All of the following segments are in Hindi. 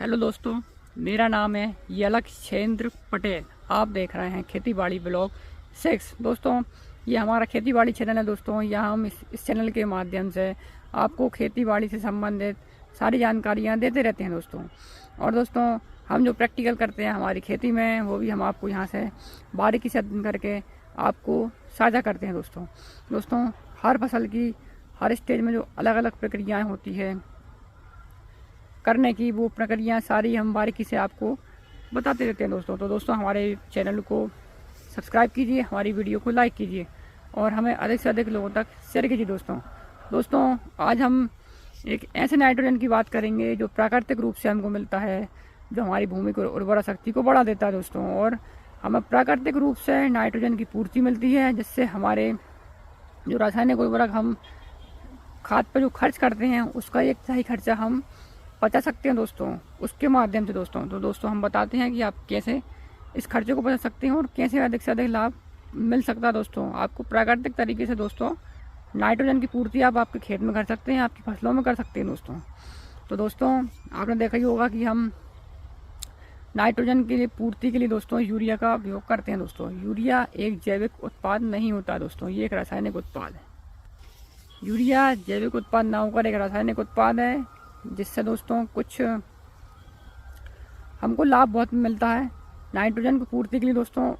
हेलो दोस्तों, मेरा नाम है यलक्षेंद्र पटेल। आप देख रहे हैं खेती बाड़ी ब्लॉग 6। दोस्तों, ये हमारा खेती बाड़ी चैनल है। दोस्तों, यहाँ हम इस चैनल के माध्यम से आपको खेती बाड़ी से संबंधित सारी जानकारियाँ देते रहते हैं दोस्तों। और दोस्तों, हम जो प्रैक्टिकल करते हैं हमारी खेती में, वो भी हम आपको यहाँ से बारीकी से अध्ययन करके आपको साझा करते हैं दोस्तों, हर फसल की हर स्टेज में जो अलग अलग प्रक्रियाएँ होती है करने की, वो प्रक्रिया सारी हम बारीकी से आपको बताते रहते हैं दोस्तों। तो दोस्तों, हमारे चैनल को सब्सक्राइब कीजिए, हमारी वीडियो को लाइक कीजिए और हमें अधिक से अधिक लोगों तक शेयर कीजिए दोस्तों, आज हम एक ऐसे नाइट्रोजन की बात करेंगे जो प्राकृतिक रूप से हमको मिलता है, जो हमारी भूमि को उर्वरा शक्ति को बढ़ा देता है दोस्तों। और हमें प्राकृतिक रूप से नाइट्रोजन की पूर्ति मिलती है, जिससे हमारे जो रासायनिक उर्वरक हम खाद पर जो खर्च करते हैं, उसका एक सही खर्चा हम बचा सकते हैं दोस्तों, उसके माध्यम से दोस्तों। तो दोस्तों, हम बताते हैं कि आप कैसे इस खर्चे को बचा सकते हैं और कैसे अधिक से अधिक लाभ मिल सकता है दोस्तों आपको प्राकृतिक तरीके से। दोस्तों, नाइट्रोजन की पूर्ति आप आपके खेत में कर सकते हैं, आपकी फसलों में कर सकते हैं दोस्तों। तो दोस्तों, आपने देखा ही होगा कि हम नाइट्रोजन के लिए पूर्ति के लिए दोस्तों यूरिया का उपयोग करते हैं दोस्तों। यूरिया एक जैविक उत्पाद नहीं होता दोस्तों, ये एक रासायनिक उत्पाद है। यूरिया जैविक उत्पाद ना होकर एक रासायनिक उत्पाद है, जिससे दोस्तों कुछ हमको लाभ बहुत मिलता है। नाइट्रोजन की पूर्ति के लिए दोस्तों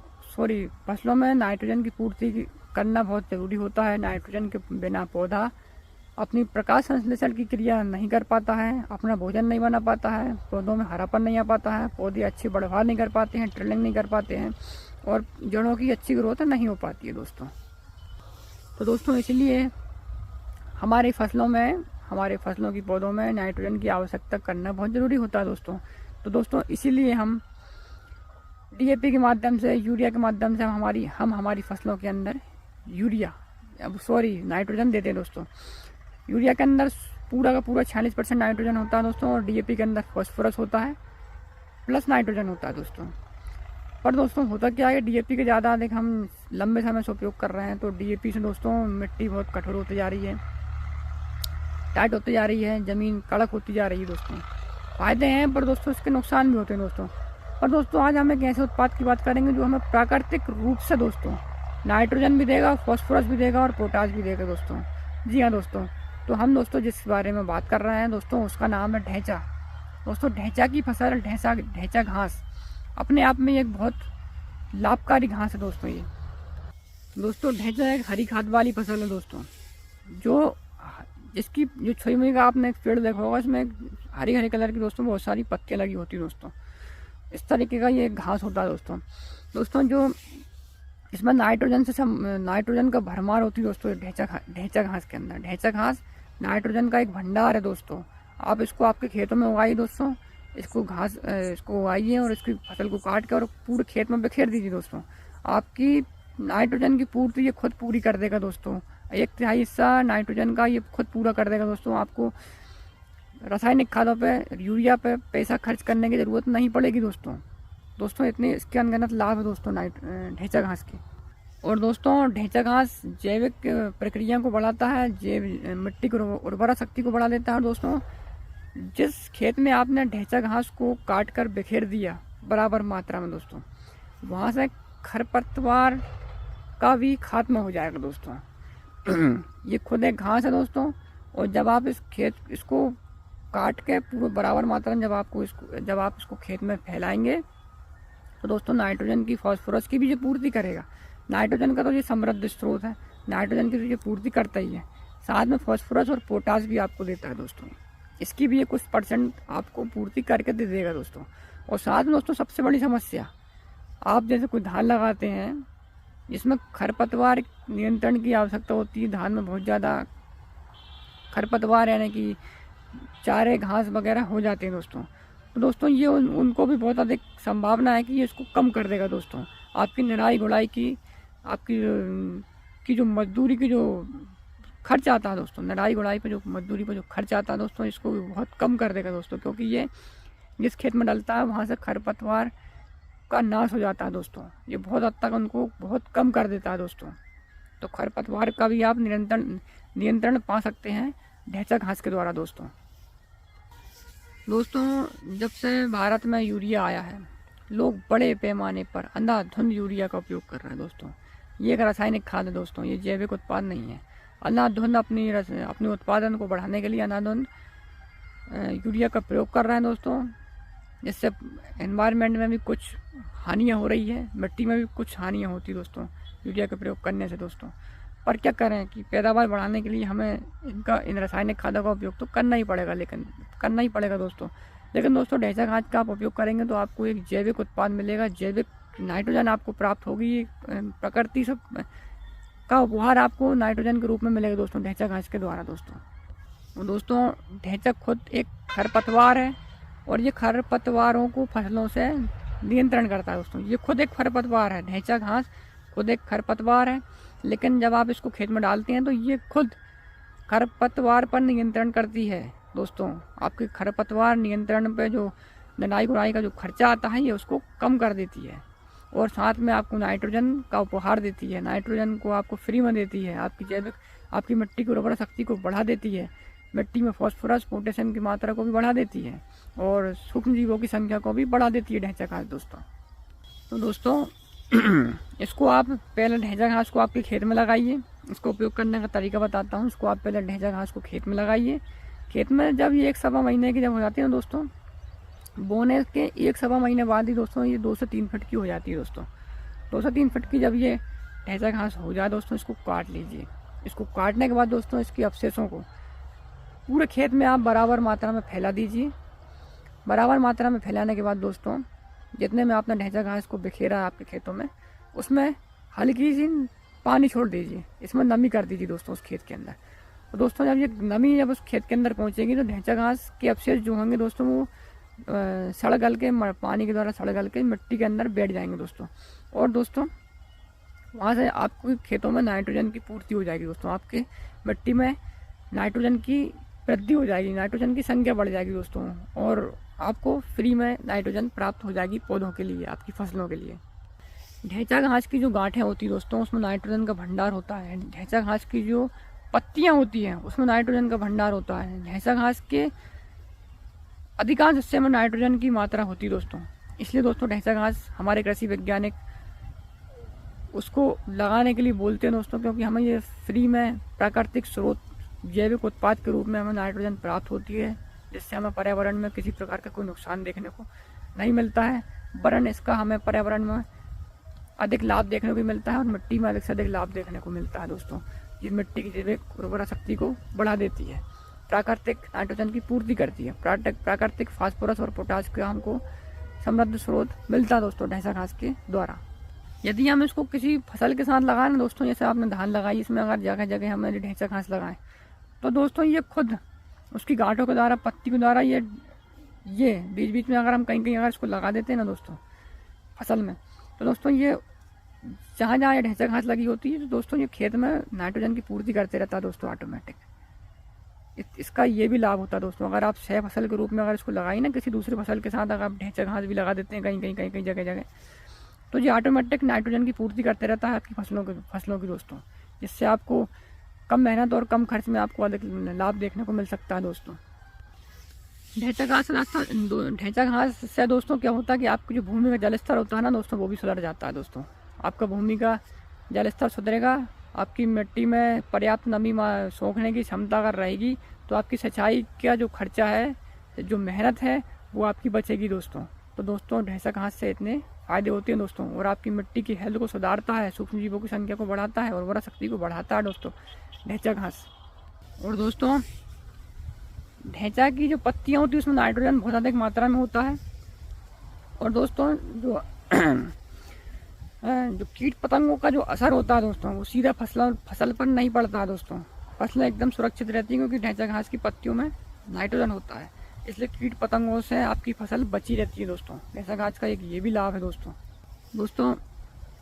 फसलों में नाइट्रोजन की पूर्ति करना बहुत ज़रूरी होता है। नाइट्रोजन के बिना पौधा अपनी प्रकाश संश्लेषण की क्रिया नहीं कर पाता है, अपना भोजन नहीं बना पाता है, पौधों में हरापन नहीं आ पाता है, पौधे अच्छी बढ़वार नहीं कर पाते हैं, ट्रिलिंग नहीं कर पाते हैं और जड़ों की अच्छी ग्रोथ नहीं हो पाती है दोस्तों। तो दोस्तों, इसलिए हमारी फसलों की पौधों में नाइट्रोजन की आवश्यकता करना बहुत ज़रूरी होता है दोस्तों। तो दोस्तों, इसीलिए हम डीएपी के माध्यम से, यूरिया के माध्यम से हम हमारी फसलों के अंदर नाइट्रोजन देते हैं दोस्तों। यूरिया के अंदर पूरा का पूरा 46% नाइट्रोजन होता है दोस्तों, और डीएपी के अंदर फॉस्फोरस होता है प्लस नाइट्रोजन होता है दोस्तों। पर दोस्तों, होता क्या है, डीएपी के ज़्यादा अधिक हम लंबे समय से उपयोग कर रहे हैं, तो डीएपी से दोस्तों मिट्टी बहुत कठोर होती जा रही है, टाइट होती जा रही है, ज़मीन कड़क होती जा रही है दोस्तों। फ़ायदे हैं पर दोस्तों इसके नुकसान भी होते हैं दोस्तों। पर दोस्तों, आज हम एक ऐसे उत्पाद की बात करेंगे जो हमें प्राकृतिक रूप से दोस्तों नाइट्रोजन भी देगा, फॉस्फोरस भी देगा और पोटास भी देगा दोस्तों। जी हाँ दोस्तों, तो हम दोस्तों जिस बारे में बात कर रहे हैं दोस्तों, उसका नाम है ढैंचा। दोस्तों, ढैंचा की फसल, ढैंचा घास अपने आप में एक बहुत लाभकारी घास है दोस्तों। ये दोस्तों, ढैंचा एक हरी खाद वाली फसल है दोस्तों, जिसकी जो छुई का आपने एक पेड़ देखा होगा, इसमें हरी हरी कलर की दोस्तों बहुत सारी पत्तियां लगी होती है दोस्तों। इस तरीके का ये घास होता है दोस्तों, जो इसमें नाइट्रोजन का भरमार होती है दोस्तों। ढैंचा घास के अंदर, ढैंचा घास नाइट्रोजन का एक भंडार है दोस्तों। आप इसको आपके खेतों में उगाइए दोस्तों, इसको उगाइए और इसकी फसल को काट के और पूरे खेत में बिखेर दीजिए दोस्तों। आपकी नाइट्रोजन की पूर्ति ये खुद पूरी कर देगा दोस्तों। 1/3 हिस्सा नाइट्रोजन का ये खुद पूरा कर देगा दोस्तों। आपको रासायनिक खादों पे, यूरिया पे पैसा खर्च करने की ज़रूरत नहीं पड़ेगी दोस्तों। इतने इसके अनगिनत लाभ है दोस्तों ढैंचा घास के। और दोस्तों, ढैंचा घास जैविक प्रक्रिया को बढ़ाता है, मिट्टी को उर्वरा शक्ति को बढ़ा देता है दोस्तों। जिस खेत में आपने ढैंचा घास को काट कर बिखेर दिया बराबर मात्रा में दोस्तों, वहाँ से खरपतवार का भी खात्मा हो जाएगा दोस्तों। ये खुद एक घास है दोस्तों, और जब आप इसको काट के पूरे बराबर मात्रा में जब आप इसको खेत में फैलाएंगे, तो दोस्तों नाइट्रोजन की, फॉस्फोरस की भी ये पूर्ति करेगा। नाइट्रोजन का तो ये समृद्ध स्रोत है, नाइट्रोजन की तो ये पूर्ति करता ही है, साथ में फॉस्फोरस और पोटास भी आपको देता है दोस्तों। इसकी भी ये कुछ % आपको पूर्ति करके दे देगा दोस्तों। और साथ में दोस्तों, सबसे बड़ी समस्या, आप जैसे कोई धान लगाते हैं जिसमें खरपतवार नियंत्रण की आवश्यकता होती है, धान में बहुत ज़्यादा खरपतवार यानी कि चारे, घास वगैरह हो जाते हैं दोस्तों। तो दोस्तों, ये उनको भी बहुत अधिक संभावना है कि ये इसको कम कर देगा दोस्तों। आपकी निराई गुड़ाई की, आपकी जो मजदूरी की जो खर्च आता है दोस्तों, निराई गुड़ाई पे जो मजदूरी पे जो खर्च आता है दोस्तों, इसको भी बहुत कम कर देगा दोस्तों। क्योंकि ये जिस खेत में डलता है वहाँ से खरपतवार का नाश हो जाता है दोस्तों। ये बहुत हद तक उनको बहुत कम कर देता है दोस्तों। तो खरपतवार का भी आप नियंत्रण पा सकते हैं ढैंचा घास के द्वारा दोस्तों। दोस्तों जब से भारत में यूरिया आया है, लोग बड़े पैमाने पर अंधाधुंध यूरिया का उपयोग कर रहे हैं दोस्तों। ये एक रासायनिक खाद है दोस्तों, ये जैविक उत्पाद नहीं है। अंधाधुंध अपने उत्पादन को बढ़ाने के लिए अंधाधुंध यूरिया का प्रयोग कर रहे हैं दोस्तों, जिससे एनवायरनमेंट में भी कुछ हानियाँ हो रही है, मिट्टी में भी कुछ हानियाँ होती है दोस्तों यूरिया का प्रयोग करने से दोस्तों। पर क्या करें कि पैदावार बढ़ाने के लिए हमें इन रासायनिक खादों का उपयोग तो करना ही पड़ेगा दोस्तों। लेकिन दोस्तों ढैंचा खाद का आप उपयोग करेंगे तो आपको एक जैविक उत्पाद मिलेगा, जैविक नाइट्रोजन आपको प्राप्त होगी। प्रकृति से का उपहार आपको नाइट्रोजन के रूप में मिलेगा दोस्तों ढैंचा घास के द्वारा दोस्तों ढैंचा खुद एक खरपतवार है और ये खरपतवारों को फसलों से नियंत्रण करता है दोस्तों। ये खुद एक खरपतवार है, ढैंचा घास खुद एक खरपतवार है, लेकिन जब आप इसको खेत में डालते हैं तो ये खुद खरपतवार पर नियंत्रण करती है दोस्तों। आपके खरपतवार नियंत्रण पे जो निराई गुड़ाई का जो खर्चा आता है ये उसको कम कर देती है और साथ में आपको नाइट्रोजन का उपहार देती है। नाइट्रोजन को आपको फ्री में देती है, आपकी मिट्टी की उर्वरा शक्ति को बढ़ा देती है, मिट्टी में फास्फोरस पोटेशियम की मात्रा को भी बढ़ा देती है और सूक्ष्म जीवों की संख्या को भी बढ़ा देती है ढैंचा घास दोस्तों। तो दोस्तों इसको आप पहले ढैंचा घास को आपके खेत में लगाइए। इसको उपयोग करने का तरीका बताता हूँ। इसको आप पहले ढैंचा घास को खेत में लगाइए। खेत में जब ये 1 सवा महीने की जब हो जाती है ना दोस्तों, बोने के 1 सवा महीने बाद ही दोस्तों ये 2 से 3 फीट की हो जाती है दोस्तों। 2 से 3 फीट की जब ये ढैंचा घास हो जाए दोस्तों, इसको काट लीजिए। इसको काटने के बाद दोस्तों इसके अवशेषों को पूरे खेत में आप बराबर मात्रा में फैला दीजिए। बराबर मात्रा में फैलाने के बाद दोस्तों जितने में आपने ढैंचा घास को बिखेरा है आपके खेतों में, उसमें हल्की सी पानी छोड़ दीजिए, इसमें नमी कर दीजिए दोस्तों उस खेत के अंदर। तो दोस्तों जब ये नमी जब उस खेत के अंदर पहुंचेगी तो ढैंचा घास के अवशेष जो होंगे दोस्तों वो सड़ गल के पानी के द्वारा सड़ गल के मिट्टी के अंदर बैठ जाएंगे दोस्तों। और दोस्तों वहाँ से आपको खेतों में नाइट्रोजन की पूर्ति हो जाएगी दोस्तों। आपके मिट्टी में नाइट्रोजन की वृद्धि हो जाएगी, नाइट्रोजन की संख्या बढ़ जाएगी दोस्तों और आपको फ्री में नाइट्रोजन प्राप्त हो जाएगी पौधों के लिए, आपकी फसलों के लिए। ढैंचा घास की जो गांठें होती है दोस्तों उसमें नाइट्रोजन का भंडार होता है। ढैंचा घास की जो पत्तियां होती हैं उसमें नाइट्रोजन का भंडार होता है। ढैंचा घास के अधिकांश हिस्से में नाइट्रोजन की मात्रा होती है दोस्तों। इसलिए दोस्तों ढैंचा घास हमारे कृषि वैज्ञानिक उसको लगाने के लिए बोलते हैं दोस्तों, क्योंकि हमें ये फ्री में प्राकृतिक स्रोत जैविक उत्पाद के रूप में हमें नाइट्रोजन प्राप्त होती है, जिससे हमें पर्यावरण में किसी प्रकार का कोई नुकसान देखने को नहीं मिलता है, वरन इसका हमें पर्यावरण में अधिक लाभ देखने को मिलता है और मिट्टी में अधिक से अधिक लाभ देखने को मिलता है दोस्तों। ये मिट्टी की जैविक उर्वरा शक्ति को बढ़ा देती है, प्राकृतिक नाइट्रोजन की पूर्ति करती है, प्राकृतिक फास्फोरस और पोटाश का हमको समृद्ध स्रोत मिलता है दोस्तों ढैंचा घास के द्वारा। यदि हम इसको किसी फसल के साथ लगाएं ना दोस्तों, जैसे आपने धान लगाई, इसमें अगर जगह जगह हमें ढैंचा घास लगाएं तो दोस्तों ये खुद उसकी गांठों के द्वारा, पत्ती के द्वारा ये बीच बीच में अगर हम कहीं कहीं अगर इसको लगा देते हैं ना दोस्तों फसल में, तो दोस्तों ये जहाँ जहाँ ये ढैंचा घास लगी होती है तो दोस्तों ये खेत में नाइट्रोजन की पूर्ति करते रहता है दोस्तों ऑटोमेटिक। इसका ये भी लाभ होता है दोस्तों। अगर आप सह फसल के रूप में अगर इसको लगाई ना किसी दूसरी फसल के साथ, अगर आप ढैंचा घास भी लगा देते हैं कहीं जगह तो ये ऑटोमेटिक नाइट्रोजन की पूर्ति करते रहता है आपकी फसलों की दोस्तों, जिससे आपको कम मेहनत और कम खर्च में आपको अधिक लाभ देखने को मिल सकता है दोस्तों। ढैंचा घास से दोस्तों क्या होता है कि आपकी जो भूमि का जल स्तर होता है ना दोस्तों वो भी सुधर जाता है दोस्तों। आपका भूमि का जल स्तर सुधरेगा, आपकी मिट्टी में पर्याप्त नमी सोखने की क्षमता अगर रहेगी तो आपकी सिंचाई का जो खर्चा है, जो मेहनत है वो आपकी बचेगी दोस्तों। तो दोस्तों ढैंचा घास से इतने फायदे होते हैं दोस्तों, और आपकी मिट्टी की हेल्थ को सुधारता है, सूक्ष्म जीवों की संख्या को बढ़ाता है और उर्वरा शक्ति को बढ़ाता है दोस्तों ढैंचा घास। और दोस्तों ढैंचा की जो पत्तियाँ होती है उसमें नाइट्रोजन बहुत अधिक मात्रा में होता है। और दोस्तों जो कीट पतंगों का जो असर होता है दोस्तों वो सीधा फसल पर नहीं पड़ता है दोस्तों। फसलें एकदम सुरक्षित रहती हैं क्योंकि ढैंचा घास की पत्तियों में नाइट्रोजन होता है, इसलिए कीट पतंगों से आपकी फसल बची रहती है दोस्तों। ढैंचा घास का एक ये भी लाभ है दोस्तों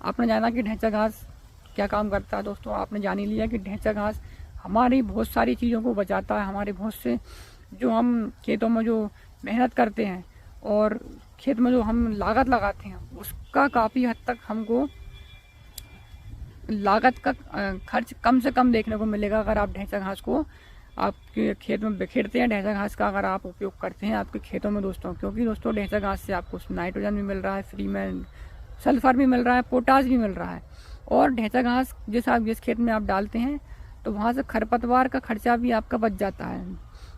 आपने जाना कि ढैंचा घास क्या काम करता है दोस्तों। आपने जान ही लिया कि ढैंचा घास हमारी बहुत सारी चीज़ों को बचाता है। हमारे बहुत से जो हम खेतों में जो मेहनत करते हैं और खेत में जो हम लागत लगाते हैं उसका काफ़ी हद तक हमको लागत का खर्च कम से कम देखने को मिलेगा अगर आप ढैंचा घास को आपके खेत में बिखेरते हैं ढैंचा घास का, अगर आप उपयोग करते हैं आपके खेतों में दोस्तों, क्योंकि दोस्तों ढैंचा घास से आपको नाइट्रोजन भी मिल रहा है फ्री में, सल्फर भी मिल रहा है, पोटास भी मिल रहा है। और ढैंचा घास जिस खेत में आप डालते हैं तो वहाँ से खरपतवार का खर्चा भी आपका बच जाता है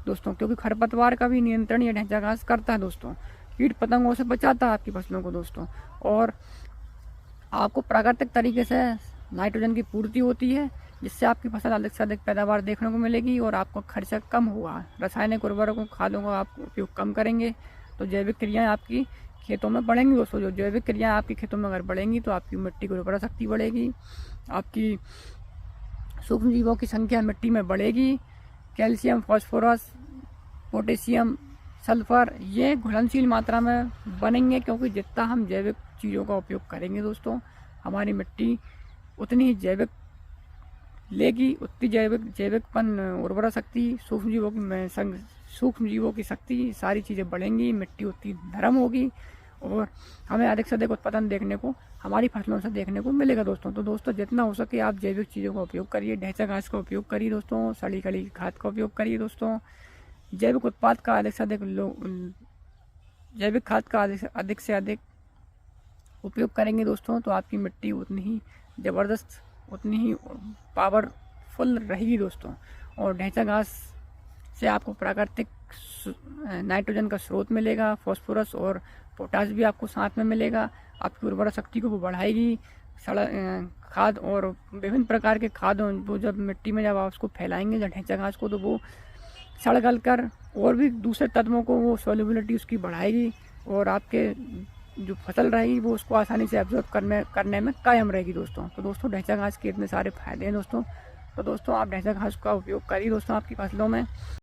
दोस्तों, क्योंकि खरपतवार का भी नियंत्रण ये ढैंचा घास करता है दोस्तों, कीट पतंगों से बचाता है आपकी फसलों को दोस्तों, और आपको प्राकृतिक तरीके से नाइट्रोजन की पूर्ति होती है, जिससे आपकी फसल अधिक से अधिक पैदावार देखने को मिलेगी और आपको खर्चा कम होगा। रासायनिक उर्वरकों खादों का आप उपयोग कम करेंगे तो जैविक क्रियाएं आपकी खेतों में बढ़ेंगी दोस्तों। जो जैविक क्रियाएं आपके खेतों में अगर बढ़ेंगी तो आपकी मिट्टी की उर्वरा शक्ति बढ़ेगी, आपकी सूक्ष्म जीवों की संख्या मिट्टी में बढ़ेगी, कैल्शियम, फास्फोरस, पोटेशियम, सल्फर ये घुलनशील मात्रा में बनेंगे, क्योंकि जितना हम जैविक चीज़ों का उपयोग करेंगे दोस्तों हमारी मिट्टी उतनी ही जैविक लेगी, उतनी जैविकपन, उर्वरा शक्ति, सूक्ष्म जीवों की शक्ति, सारी चीज़ें बढ़ेंगी, मिट्टी उतनी नरम होगी और हमें अधिक से अधिक उत्पादन देखने को हमारी फसलों से देखने को मिलेगा दोस्तों। तो दोस्तों जितना हो सके आप जैविक चीज़ों का उपयोग करिए, ढैंचा घास का उपयोग करिए दोस्तों, सड़ी गली खाद का उपयोग करिए दोस्तों, जैविक उत्पाद का अधिक से अधिक जैविक खाद का अधिक से अधिक उपयोग करेंगे दोस्तों तो आपकी मिट्टी उतनी ही ज़बरदस्त, उतनी ही पावरफुल रहेगी दोस्तों। और ढैंचा घास से आपको प्राकृतिक नाइट्रोजन का स्रोत मिलेगा, फास्फोरस और पोटास भी आपको साथ में मिलेगा, आपकी उर्वरा शक्ति को वो बढ़ाएगी। खाद और विभिन्न प्रकार के खाद वो जब मिट्टी में जब आप उसको फैलाएंगे जब ढैंचा घास को, तो वो सड़ गल कर और भी दूसरे तत्वों को वो सॉल्युबिलिटी उसकी बढ़ाएगी और आपके जो फसल रहेगी वो उसको आसानी से एब्जॉर्ब करने में कायम रहेगी दोस्तों। तो दोस्तों ढैंचा घास के इतने सारे फायदे हैं दोस्तों, तो दोस्तों आप ढैंचा घास का उपयोग करिए दोस्तों आपकी फसलों में।